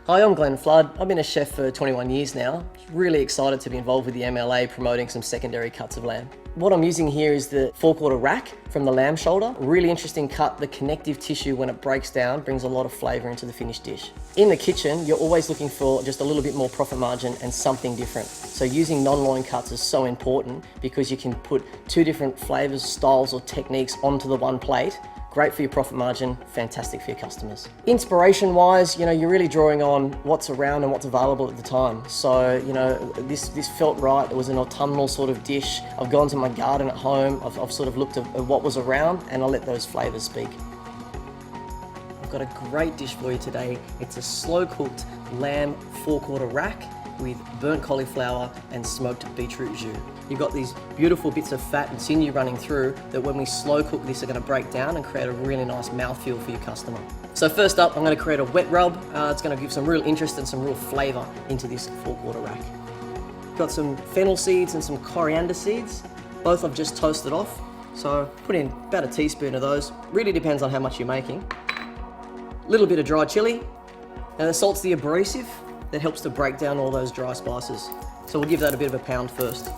Hi, I'm Glenn Flood. I've been a chef for 21 years now. Really excited to be involved with the MLA promoting some secondary cuts of lamb. What I'm using here is the forequarter rack from the lamb shoulder. Really interesting cut. The connective tissue, when it breaks down, brings a lot of flavour into the finished dish. In the kitchen, you're always looking for just a little bit more profit margin and something different. So using non-loin cuts is so important because you can put two different flavours, styles or techniques onto the one plate. Great for your profit margin, fantastic for your customers. Inspiration-wise, you're really drawing on what's around and what's available at the time. So, this felt right. It was an autumnal sort of dish. I've gone to my garden at home. I've sort of looked at what was around and I let those flavours speak. I've got a great dish for you today. It's a slow-cooked lamb forequarter rack with burnt cauliflower and smoked beetroot jus. You've got these beautiful bits of fat and sinew running through that when we slow cook this are going to break down and create a really nice mouthfeel for your customer. So first up, I'm going to create a wet rub. It's going to give some real interest and some real flavour into this forequarter rack. Got some fennel seeds and some coriander seeds. Both I've just toasted off. So put in about a teaspoon of those. Really depends on how much you're making. A little bit of dry chilli. And the salt's the abrasive that helps to break down all those dry spices. So we'll give that a bit of a pound first.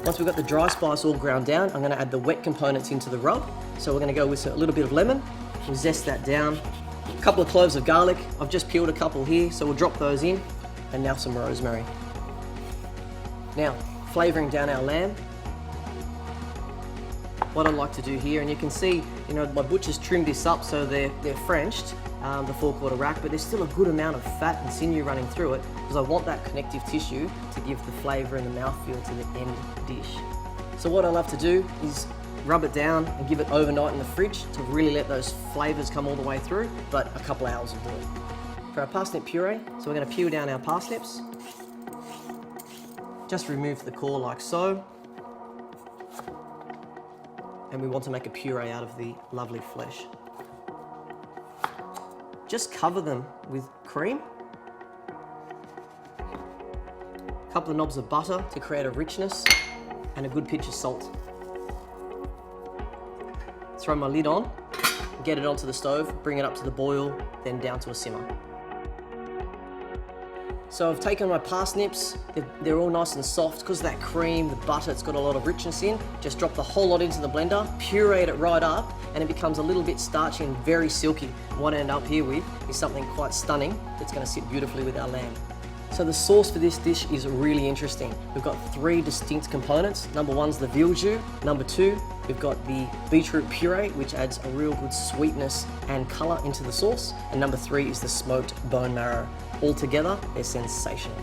Once we've got the dry spice all ground down, I'm gonna add the wet components into the rub. So we're gonna go with a little bit of lemon. We'll zest that down. A couple of cloves of garlic. I've just peeled a couple here, so we'll drop those in. And now some rosemary. Now, flavouring down our lamb. What I like to do here, and you can see, my butcher's trimmed this up so they're Frenched, the forequarter rack, but there's still a good amount of fat and sinew running through it because I want that connective tissue to give the flavour and the mouthfeel to the end dish. So what I love to do is rub it down and give it overnight in the fridge to really let those flavours come all the way through, but a couple hours will do it. For our parsnip puree, so we're going to peel down our parsnips. Just remove the core like so. And we want to make a puree out of the lovely flesh. Just cover them with cream. A couple of knobs of butter to create a richness and a good pinch of salt. Throw my lid on, get it onto the stove, bring it up to the boil, then down to a simmer. So I've taken my parsnips, they're all nice and soft because that cream, the butter, it's got a lot of richness in. Just drop the whole lot into the blender, pureed it right up, and it becomes a little bit starchy and very silky. And what I end up here with is something quite stunning that's going to sit beautifully with our lamb. So the sauce for this dish is really interesting. We've got three distinct components. Number one's the veal jus. Number two, we've got the beetroot puree, which adds a real good sweetness and colour into the sauce. And number three is the smoked bone marrow. All together, they're sensational.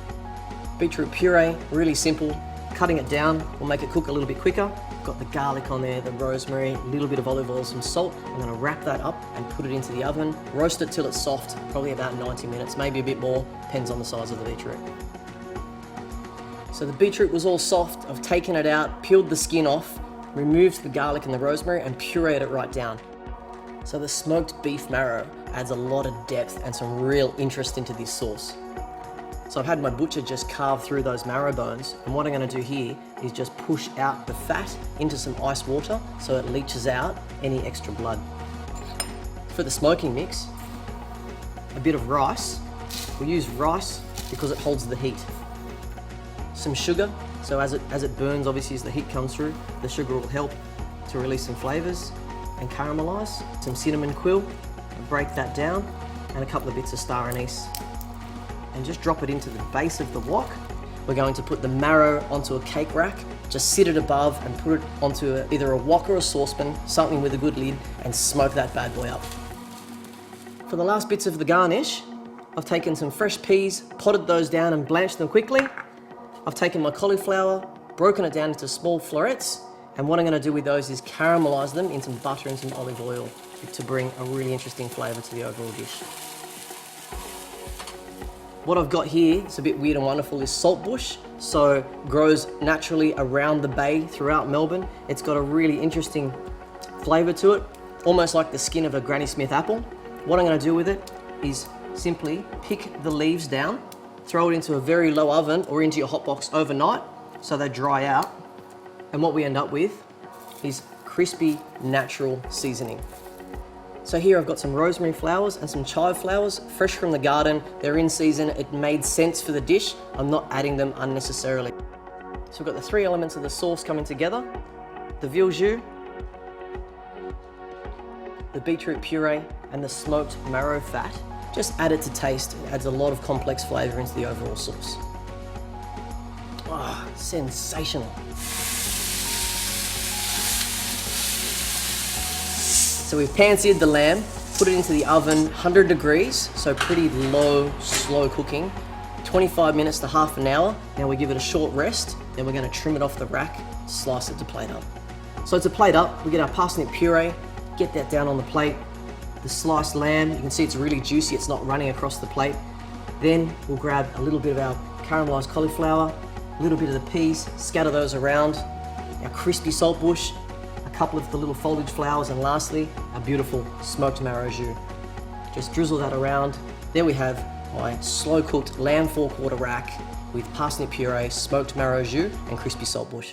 Beetroot puree, really simple. Cutting it down will make it cook a little bit quicker. Got the garlic on there, the rosemary, a little bit of olive oil, some salt. I'm gonna wrap that up and put it into the oven. Roast it till it's soft, probably about 90 minutes, maybe a bit more, depends on the size of the beetroot. So the beetroot was all soft. I've taken it out, peeled the skin off, removed the garlic and the rosemary and pureed it right down. So the smoked beef marrow adds a lot of depth and some real interest into this sauce. So I've had my butcher just carve through those marrow bones, and what I'm going to do here is just push out the fat into some ice water so it leaches out any extra blood. For the smoking mix, a bit of rice. We use rice because it holds the heat. Some sugar, so as it burns, obviously as the heat comes through, the sugar will help to release some flavours and caramelise. Some cinnamon quill, break that down, and a couple of bits of star anise. And just drop it into the base of the wok. We're going to put the marrow onto a cake rack, just sit it above and put it onto either a wok or a saucepan, something with a good lid, and smoke that bad boy up. For the last bits of the garnish, I've taken some fresh peas, potted those down and blanched them quickly. I've taken my cauliflower, broken it down into small florets, and what I'm going to do with those is caramelise them in some butter and some olive oil to bring a really interesting flavour to the overall dish. What I've got here, it's a bit weird and wonderful, is saltbush. So grows naturally around the bay throughout Melbourne. It's got a really interesting flavour to it, almost like the skin of a Granny Smith apple. What I'm going to do with it is simply pick the leaves down, throw it into a very low oven or into your hot box overnight so they dry out. And what we end up with is crispy, natural seasoning. So here I've got some rosemary flowers and some chive flowers, fresh from the garden. They're in season. It made sense for the dish. I'm not adding them unnecessarily. So we've got the three elements of the sauce coming together. The veal jus, the beetroot puree, and the smoked marrow fat. Just add it to taste. It adds a lot of complex flavour into the overall sauce. Oh, sensational. So we've pan-seared the lamb, put it into the oven, 100 degrees, so pretty low, slow cooking. 25 minutes to half an hour. Now we give it a short rest, then we're gonna trim it off the rack, slice it to plate up. So to plate up, we get our parsnip puree, get that down on the plate. The sliced lamb, you can see it's really juicy, it's not running across the plate. Then we'll grab a little bit of our caramelized cauliflower, a little bit of the peas, scatter those around, our crispy saltbush, a couple of the little foliage flowers, and lastly, our beautiful smoked marrow jus. Just drizzle that around. There we have my slow cooked lamb 4-quarter rack with parsnip puree, smoked marrow jus, and crispy saltbush.